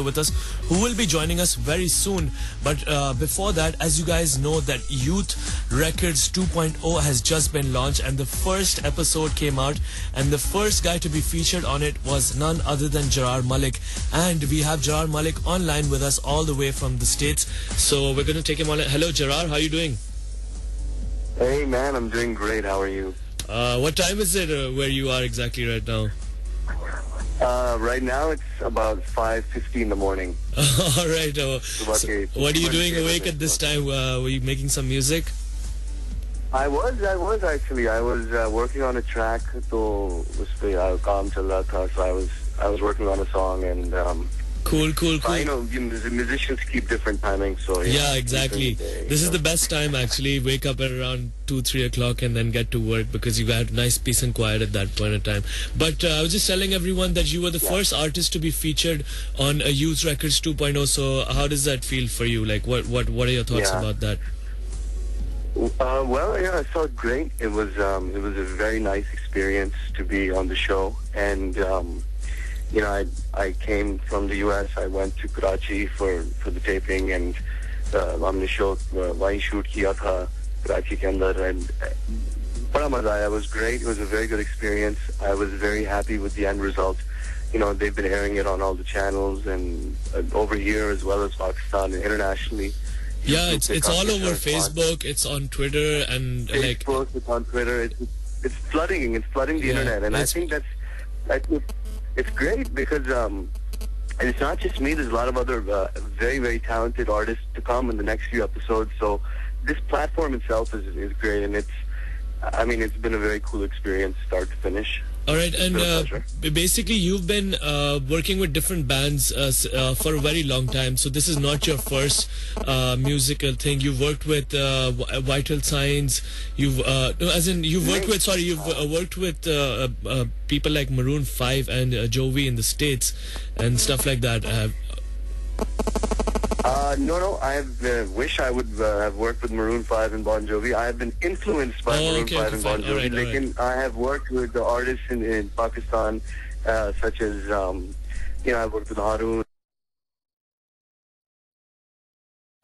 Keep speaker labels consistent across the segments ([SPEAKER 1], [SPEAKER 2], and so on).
[SPEAKER 1] with us, who will be joining us very soon. But before that, as you guys know, that Youth Records 2.0 has just been launched, and the first episode came out, and the first guy to be featured on it was none other than Jarar Malik. And we have Jarar Malik online with us all the way from the States, so we're going to take him on. Hello Jarar, how are you doing?
[SPEAKER 2] Hey man, I'm doing great. How are you?
[SPEAKER 1] What time is it where you are exactly right now?
[SPEAKER 2] Right now it's about 5:50 in the morning.
[SPEAKER 1] All right. So what are you doing awake at this time? Were you making some music?
[SPEAKER 2] I was actually. I was working on a track. So उसपे काम चल रहा था. So I was working on a song and.
[SPEAKER 1] Cool.
[SPEAKER 2] You know, musicians keep different timings, so
[SPEAKER 1] yeah, exactly. This is the best time actually. Wake up at around 2-3 o'clock and then get to work because you got nice peace and quiet at that point of time. But I was just telling everyone that you were the first artist to be featured on Youth Records 2.0. So how does that feel for you? Like, what are your thoughts about that?
[SPEAKER 2] Well, yeah, I felt great. It was a very nice experience to be on the show, and. You know, I came from the US. I went to Karachi for the taping, and हमने show वहीं shoot किया था Karachi के अंदर, and बड़ा मजा आया. It was great. It was a very good experience. I was very happy with the end result. You know, they've been airing it on all the channels and over here as well as Pakistan and internationally.
[SPEAKER 1] Yeah, it's all over Facebook. It's on Twitter and
[SPEAKER 2] Facebook. It's on Twitter. It's flooding the internet, and I think it's great because and it's not just me. There's a lot of other very, very talented artists to come in the next few episodes. So this platform itself is great, and it's been a very cool experience, start to finish.
[SPEAKER 1] All right, and basically you've been working with different bands for a very long time. So this is not your first musical thing. You've worked with Vital Signs. You've worked with people like Maroon 5 and Jovi in the States and stuff like that.
[SPEAKER 2] No. I wish I would have worked with Maroon 5 and Bon Jovi. I have been influenced by Maroon 5 and Bon Jovi. Right. I have worked with the artists in Pakistan, such as, I've worked with Harun.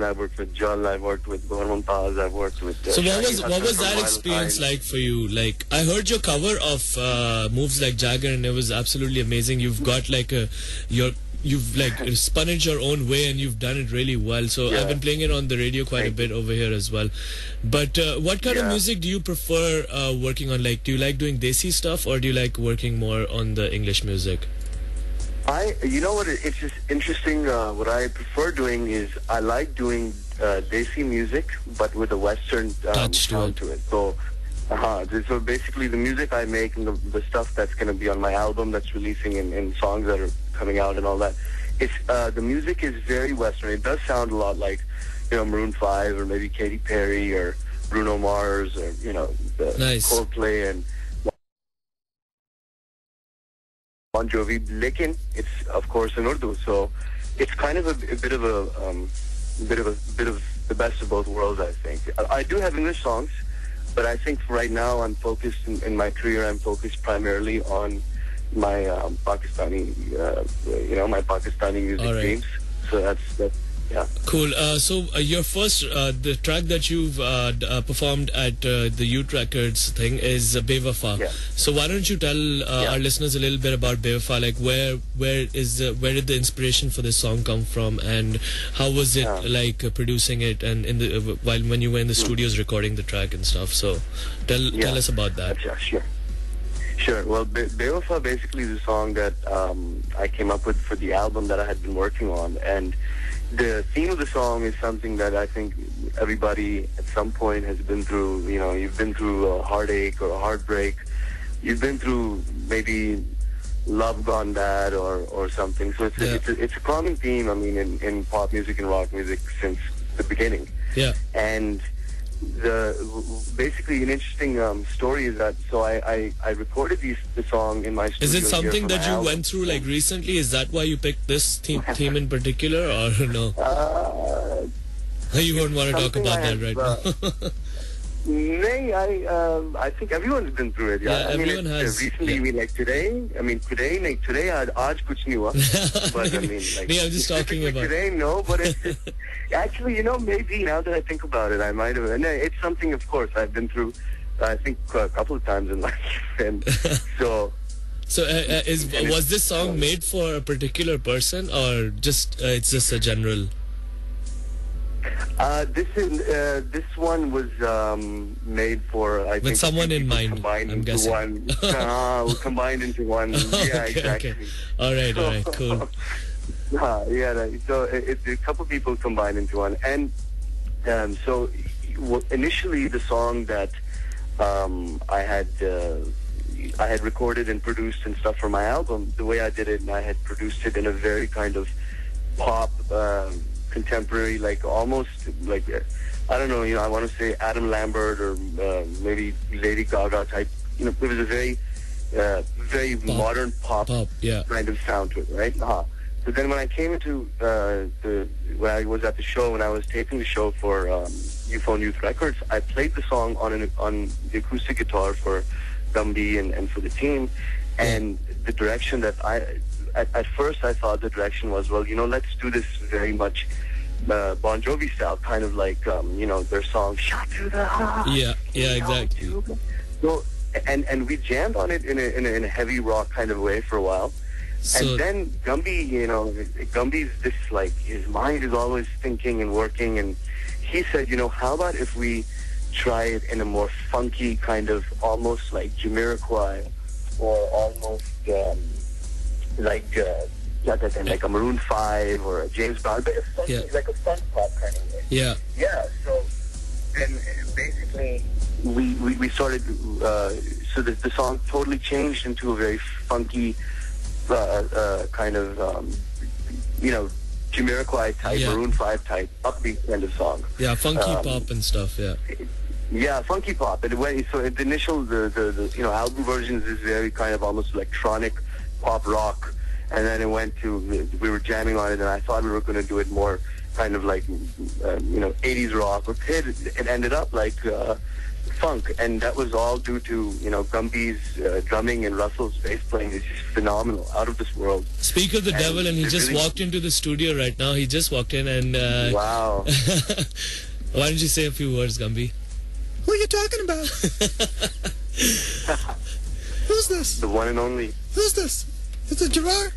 [SPEAKER 2] I've worked with Jal. I've worked with Gorman Paz. I've worked with...
[SPEAKER 1] So what was that experience like for you? Like, I heard your cover of Moves Like Jagger, and it was absolutely amazing. You've got like you've spun it your own way, and you've done it really well. So I've been playing it on the radio quite a bit over here as well. But what kind of music do you prefer working on? Like, do you like doing Desi stuff, or do you like working more on the English music?
[SPEAKER 2] You know what? It's just interesting. What I prefer doing is I like doing Desi music, but with a Western sound to it. So basically the music I make and the stuff that's going to be on my album that's releasing and songs that are coming out and all that, it's the music is very Western. It does sound a lot like, Maroon 5 or maybe Katy Perry or Bruno Mars or, Coldplay and Bon Jovi. Lekin, it's of course in Urdu, so it's kind of a bit of the best of both worlds, I think. I do have English songs, but I think right now I'm focused in my career. I'm focused primarily on my Pakistani, my Pakistani music dreams. So that's.
[SPEAKER 1] Cool. So your first, the track that you've performed at the Youth Records thing is Bewafa.
[SPEAKER 2] Yeah.
[SPEAKER 1] So why don't you tell our listeners a little bit about Bewafa? Like where did the inspiration for this song come from, and how was it like producing it and when you were in the studios recording the track and stuff? So tell us about that.
[SPEAKER 2] Yeah, sure. Well, Bewafa basically is a song that I came up with for the album that I had been working on, and the theme of the song is something that I think everybody at some point has been through. You've been through a heartache or a heartbreak. You've been through maybe love gone bad or something. So it's a common theme, in pop music and rock music since the beginning.
[SPEAKER 1] Yeah.
[SPEAKER 2] And basically an interesting story is that I recorded the song in my studio.
[SPEAKER 1] Is it something that you went through like recently? Is that why you picked this theme in particular, or no? You won't want to talk about that right now.
[SPEAKER 2] I think everyone's been through it.
[SPEAKER 1] Yeah,
[SPEAKER 2] I mean,
[SPEAKER 1] everyone has.
[SPEAKER 2] Recently,
[SPEAKER 1] Yeah.
[SPEAKER 2] like today, aaj kuch nahi hua. But I mean, like,
[SPEAKER 1] I'm just talking about
[SPEAKER 2] today, no. But it's actually, maybe now that I think about it, I might have. And it's something, of course, I've been through. I think a couple of times in life, and so.
[SPEAKER 1] So, was this song made for a particular person, or just it's just a general?
[SPEAKER 2] This one was made for, I think,
[SPEAKER 1] with someone in mind.
[SPEAKER 2] Combined
[SPEAKER 1] I'm
[SPEAKER 2] into
[SPEAKER 1] guessing.
[SPEAKER 2] one. Combined into one. Yeah,
[SPEAKER 1] Okay,
[SPEAKER 2] exactly.
[SPEAKER 1] okay. All right, cool.
[SPEAKER 2] So it's a couple people combined into one, and so initially the song that I had recorded and produced and stuff for my album, the way I did it, and I had produced it in a very kind of pop, contemporary, like almost like, I don't know, I want to say Adam Lambert or maybe Lady Gaga type. It was a very, very
[SPEAKER 1] Pop.
[SPEAKER 2] modern pop
[SPEAKER 1] Yeah.
[SPEAKER 2] kind of sound to it, right? So then when I came into when I was at the show, when I was taping the show for Euphone Youth Records, I played the song on the acoustic guitar for Gumby and for the team, and the direction that at first I thought the direction was, well, let's do this very much Bon Jovi style, kind of like their song "Shot to the Heart."
[SPEAKER 1] Yeah, exactly.
[SPEAKER 2] So and we jammed on it in a heavy rock kind of way for a while.
[SPEAKER 1] So,
[SPEAKER 2] And then Gumby, Gumby's this, like, his mind is always thinking and working, and he said, how about if we try it in a more funky kind of, almost like Jamiroquai, or almost like a Maroon 5 or a James Brown, but essentially like a funk pop kind of way.
[SPEAKER 1] Yeah.
[SPEAKER 2] Yeah, so then basically we started, so the song totally changed into a very funky, kind of, Jamiroquai type, Maroon 5 type, upbeat kind of song.
[SPEAKER 1] Yeah, funky pop and stuff, yeah.
[SPEAKER 2] Yeah, funky pop. And so the initial, the album versions is very kind of almost electronic pop rock. And then it went to, we were jamming on it, and I thought we were going to do it more kind of like, 80s rock. But it ended up like funk. And that was all due to, Gumby's drumming and Russell's bass playing is just phenomenal, out of this world.
[SPEAKER 1] Speak of the devil, and he just walked into the studio right now. He just walked in and...
[SPEAKER 2] wow.
[SPEAKER 1] Why don't you say a few words, Gumby?
[SPEAKER 3] Who are you talking about? Who's this?
[SPEAKER 2] The one and only.
[SPEAKER 3] Who's this? Is it Jarar?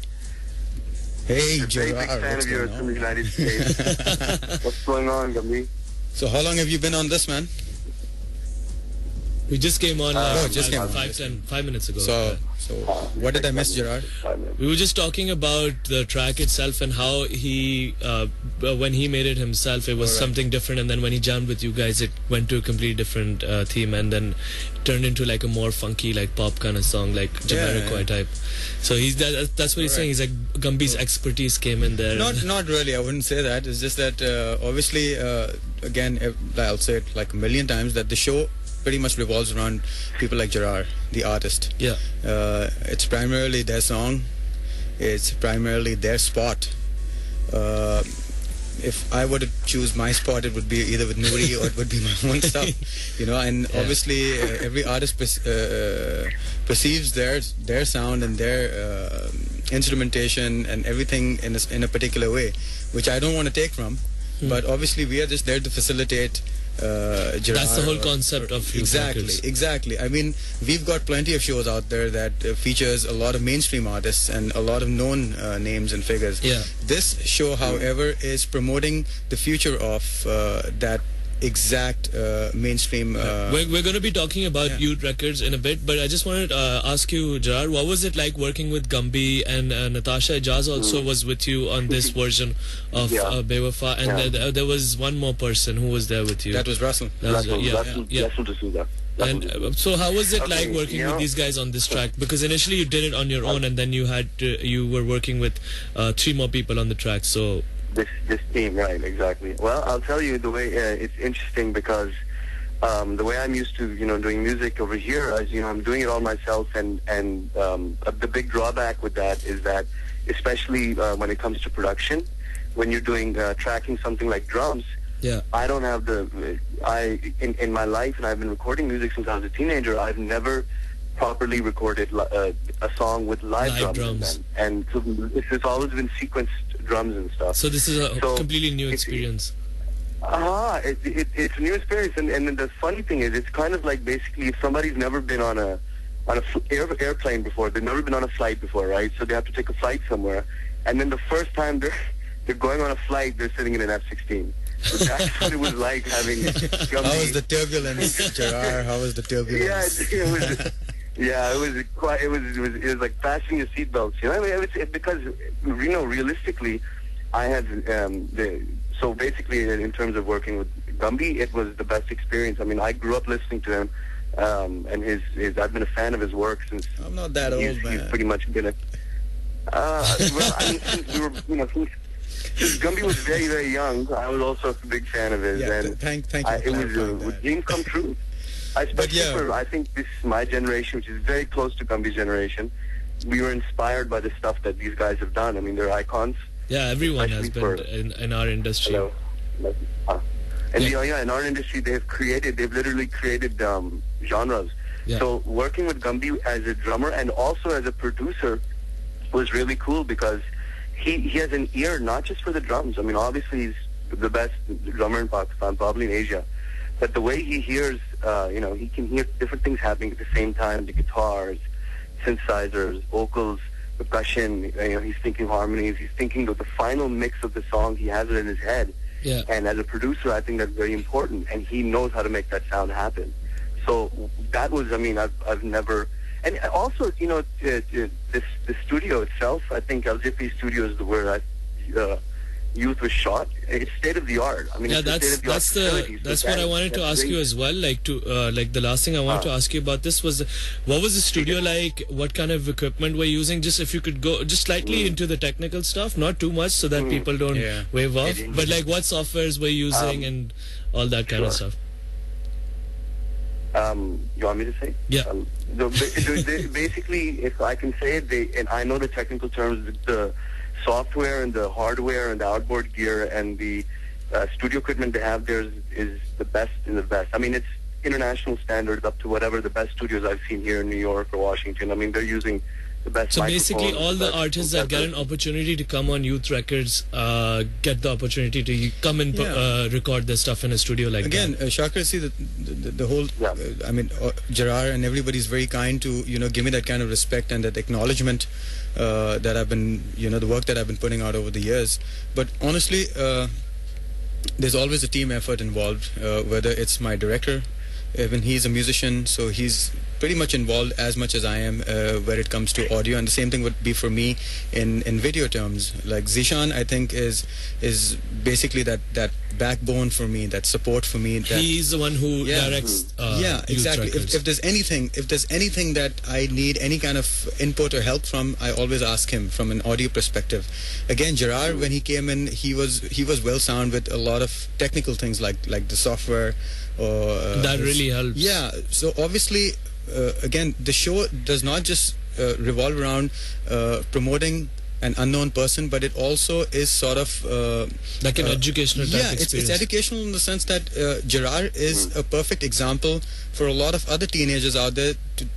[SPEAKER 3] Hey,
[SPEAKER 2] I'm a very big fan of yours from the United States. What's going on, Gumby?
[SPEAKER 3] So how long have you been on this, man?
[SPEAKER 1] We just came on
[SPEAKER 3] just came on.
[SPEAKER 1] 5 minutes ago.
[SPEAKER 3] So what did I miss, Jarar?
[SPEAKER 1] We were just talking about the track itself and how he, when he made it himself, it was something different, and then when he jammed with you guys, it went to a completely different theme, and then turned into like a more funky, like pop kind of song, like Jamiroquai type. So that's what he's saying. He's like, Gumby's expertise came in there.
[SPEAKER 3] Not really. I wouldn't say that. It's just that obviously, again, I'll say it like a million times, that the show pretty much revolves around people like Jarar, the artist.
[SPEAKER 1] Yeah.
[SPEAKER 3] It's primarily their song. It's primarily their spot. If I were to choose my spot, it would be either with Nouri or it would be my own stuff. And obviously every artist perceives their sound and their instrumentation and everything in a particular way, which I don't want to take from. But obviously we are just there to facilitate Jarar.
[SPEAKER 1] That's the whole concept of
[SPEAKER 3] Exactly. I mean, we've got plenty of shows out there that features a lot of mainstream artists and a lot of known names and figures.
[SPEAKER 1] Yeah.
[SPEAKER 3] This show, however, is promoting the future of that exact mainstream.
[SPEAKER 1] We're going to be talking about Youth Records in a bit, but I just wanted to ask you, Jarar, what was it like working with Gumby, and Natasha Ijaz also was with you on this version of Bewafa, and there was one more person who was there with you.
[SPEAKER 3] That was Russell.
[SPEAKER 2] Russell D'Souza.
[SPEAKER 1] And so how was it like working with these guys on this track? Because initially you did it on your own, and then you were working with 3 more people on the track. So
[SPEAKER 2] this team, right? Exactly. Well, I'll tell you the way it's interesting, because the way I'm used to doing music over here is I'm doing it all myself, and the big drawback with that is that, especially when it comes to production, when you're doing tracking something like drums,
[SPEAKER 1] Yeah.
[SPEAKER 2] I don't have in my life, and I've been recording music since I was a teenager, I've never properly recorded a song with live drums. And so it's always been sequenced drums and stuff.
[SPEAKER 1] So this is a completely new experience.
[SPEAKER 2] It's a new experience, and the funny thing is, it's kind of like basically if somebody's never been on a airplane before, they've never been on a flight before, right? So they have to take a flight somewhere, and then the first time they're going on a flight, they're sitting in an F-16. So that's what it was like having Gumby.
[SPEAKER 3] How was the turbulence, Jarar? How was the turbulence?
[SPEAKER 2] It was like fastening your seatbelts. You know, I mean, it's because realistically, I had so basically in terms of working with Gumby, it was the best experience. I mean, I grew up listening to him, and his I've been a fan of his work since.
[SPEAKER 3] I'm not that old, man.
[SPEAKER 2] He's pretty much been a. Well, I mean, since we were, since Gumby was very, very young, I was also a big fan of his.
[SPEAKER 3] Yeah,
[SPEAKER 2] and
[SPEAKER 3] thank you.
[SPEAKER 2] It was a dream come true. Especially for, I think, this my generation, which is very close to Gumby's generation. We were inspired by the stuff that these guys have done. I mean, they're icons.
[SPEAKER 1] Yeah, everyone has been in our industry.
[SPEAKER 2] Hello. In our industry, they've literally created genres.
[SPEAKER 1] Yeah.
[SPEAKER 2] So working with Gumby as a drummer and also as a producer was really cool because he has an ear not just for the drums. I mean, obviously he's the best drummer in Pakistan, probably in Asia. But the way he hears, he can hear different things happening at the same time, the guitars, synthesizers, vocals, percussion, he's thinking harmonies, he's thinking of the final mix of the song, he has it in his head.
[SPEAKER 1] Yeah.
[SPEAKER 2] And as a producer, I think that's very important, and he knows how to make that sound happen. So that was, I mean, I've never, and also, the studio itself, I think LJP Studio is where Youth was shot. It's state of the art. I mean,
[SPEAKER 1] yeah,
[SPEAKER 2] that's
[SPEAKER 1] what I wanted to ask you as well. Like the last thing I wanted to ask you about this was, what was the studio like? What kind of equipment were you using? Just if you could go just slightly into the technical stuff, not too much, so that people don't wave off. But like, what softwares were you using and all that kind of stuff?
[SPEAKER 2] You want me to say?
[SPEAKER 1] Yeah.
[SPEAKER 2] Basically, if I can say it, and I know the technical terms, the software and the hardware and the outboard gear and the studio equipment they have there is the best in the best. I mean, it's international standards up to whatever the best studios I've seen here in New York or Washington. I mean, they're using the best.
[SPEAKER 1] So basically, all the artists that get an opportunity to come on Youth Records get the opportunity to come and record their stuff in a studio like that.
[SPEAKER 3] Again, Shakir, see the whole. I mean, Jarar and everybody's very kind to give me that kind of respect and that acknowledgement that I've been the work that I've been putting out over the years. But honestly, there's always a team effort involved. Whether it's my director, even he's a musician, so he's pretty much involved as much as I am where it comes to audio, and the same thing would be for me in video terms. Like Zishan, I think is basically that backbone for me, that support for me.
[SPEAKER 1] He's the one who directs.
[SPEAKER 3] Exactly. If there's anything that I need any kind of input or help from, I always ask him from an audio perspective. Again, Jarar, when he came in, he was well sound with a lot of technical things like the software.
[SPEAKER 1] That really helps.
[SPEAKER 3] Yeah. So obviously, again, the show does not just revolve around promoting an unknown person, but it also is sort of
[SPEAKER 1] like an educational type experience.
[SPEAKER 3] It's educational in the sense that Jarar is a perfect example for a lot of other teenagers out there to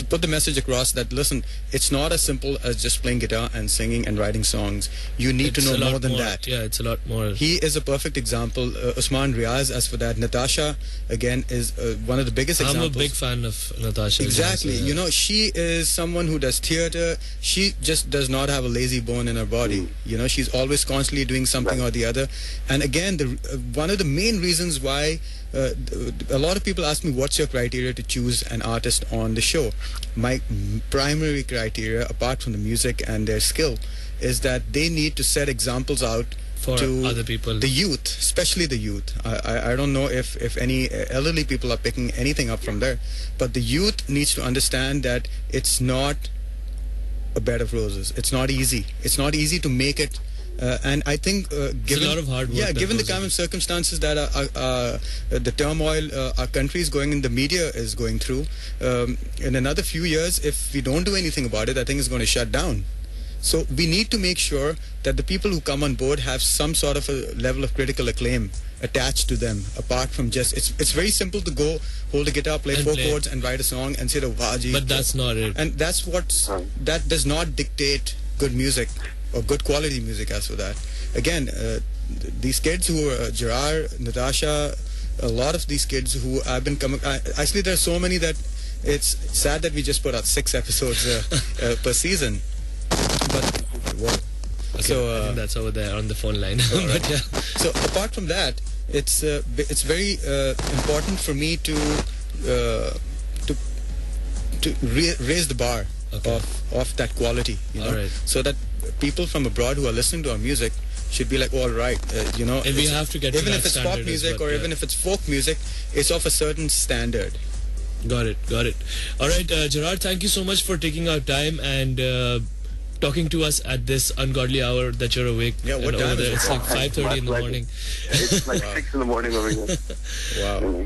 [SPEAKER 3] put the message across that, listen, it's not as simple as just playing guitar and singing and writing songs. You need to know more than that.
[SPEAKER 1] Yeah, it's a lot more.
[SPEAKER 3] He is a perfect example. Usman Riaz, as for that. Natasha, again, is one of the biggest examples.
[SPEAKER 1] I'm a big fan of Natasha.
[SPEAKER 3] Exactly. She is someone who does theater. She just does not have a lazy bone in her body. She's always constantly doing something or the other. And again, one of the main reasons why a lot of people ask me, what's your criteria to choose an artist on the show? My primary criteria, apart from the music and their skill, is that they need to set examples out
[SPEAKER 1] for
[SPEAKER 3] to
[SPEAKER 1] other people,
[SPEAKER 3] the youth, especially the youth. I don't know if any elderly people are picking anything up from there, but the youth needs to understand that it's not a bed of roses. It's not easy. It's not easy to make it. And I think, given
[SPEAKER 1] a lot of hard work
[SPEAKER 3] given the kind of circumstances that the turmoil our country is going in, the media is going through, in another few years, if we don't do anything about it, I think it's going to shut down. So we need to make sure that the people who come on board have some sort of a level of critical acclaim attached to them, apart from just it's very simple to go hold a guitar, play four chords and write a song and say the waji.
[SPEAKER 1] But that's not it.
[SPEAKER 3] And that's that does not dictate good music or good quality music. As for that, again, these kids who are Jarar, Natasha, a lot of these kids who have been coming, actually there's so many that it's sad that we just put out 6 episodes per season. But what?
[SPEAKER 1] Okay,
[SPEAKER 3] So
[SPEAKER 1] I think that's over there on the phone line.
[SPEAKER 3] right.
[SPEAKER 1] But yeah.
[SPEAKER 3] So apart from that, it's very important for me to raise the bar of that quality, you know,
[SPEAKER 1] Alright.
[SPEAKER 3] so that people from abroad who are listening to our music should be like, all right, you know,
[SPEAKER 1] And we have to get to
[SPEAKER 3] even
[SPEAKER 1] that
[SPEAKER 3] if it's pop
[SPEAKER 1] standard as
[SPEAKER 3] music
[SPEAKER 1] well,
[SPEAKER 3] or
[SPEAKER 1] yeah.
[SPEAKER 3] even if it's folk music, it's of a certain standard.
[SPEAKER 1] Got it. All right, Jarar, thank you so much for taking our time and talking to us at this ungodly hour that you're awake.
[SPEAKER 3] Yeah, what
[SPEAKER 1] and
[SPEAKER 3] time
[SPEAKER 1] over
[SPEAKER 3] is
[SPEAKER 1] there.
[SPEAKER 3] it?
[SPEAKER 1] It's like
[SPEAKER 2] My
[SPEAKER 1] 5:30 in the
[SPEAKER 2] pleasure.
[SPEAKER 1] morning.
[SPEAKER 2] It's like 6 in the morning over here.
[SPEAKER 3] Wow.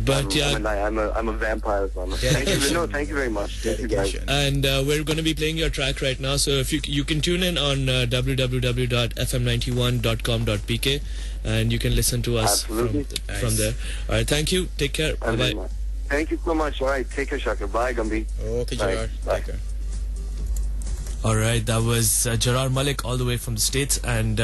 [SPEAKER 1] But yeah,
[SPEAKER 2] I'm a vampire. So thank you. No, thank you very much. Thank you guys.
[SPEAKER 3] Dedication.
[SPEAKER 1] and we're going to be playing your track right now. So if you can tune in on www.fm91.com.pk and you can listen to us
[SPEAKER 2] Absolutely.
[SPEAKER 1] from there. All right, thank you. Take care. Bye bye.
[SPEAKER 2] Thank you so much. All right, take care, Shaka. Bye, Gumby.
[SPEAKER 3] Okay,
[SPEAKER 2] Bye.
[SPEAKER 3] Gerard.
[SPEAKER 2] Bye.
[SPEAKER 3] Take care.
[SPEAKER 1] All right, that was Jarar Malik all the way from the States, and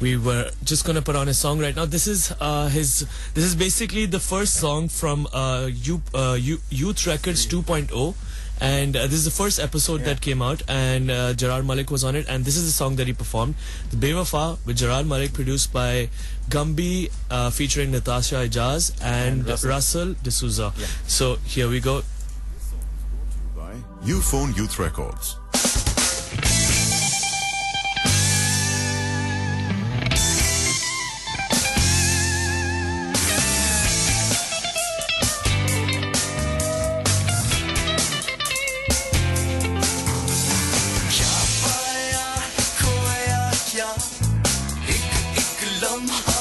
[SPEAKER 1] we were just gonna put on his song right now. This is This is basically the first song from Youth Records 2.0, and this is the first episode that came out, and Jarar Malik was on it, and this is the song that he performed, the Bewafa with Jarar Malik, produced by Gumby, featuring Natasha Ijaz and Russell D'Souza.
[SPEAKER 3] Yeah.
[SPEAKER 1] So here we go.
[SPEAKER 4] By Uphone Youth Records.
[SPEAKER 5] क्या पाया खोया क्या एक एक लम्हा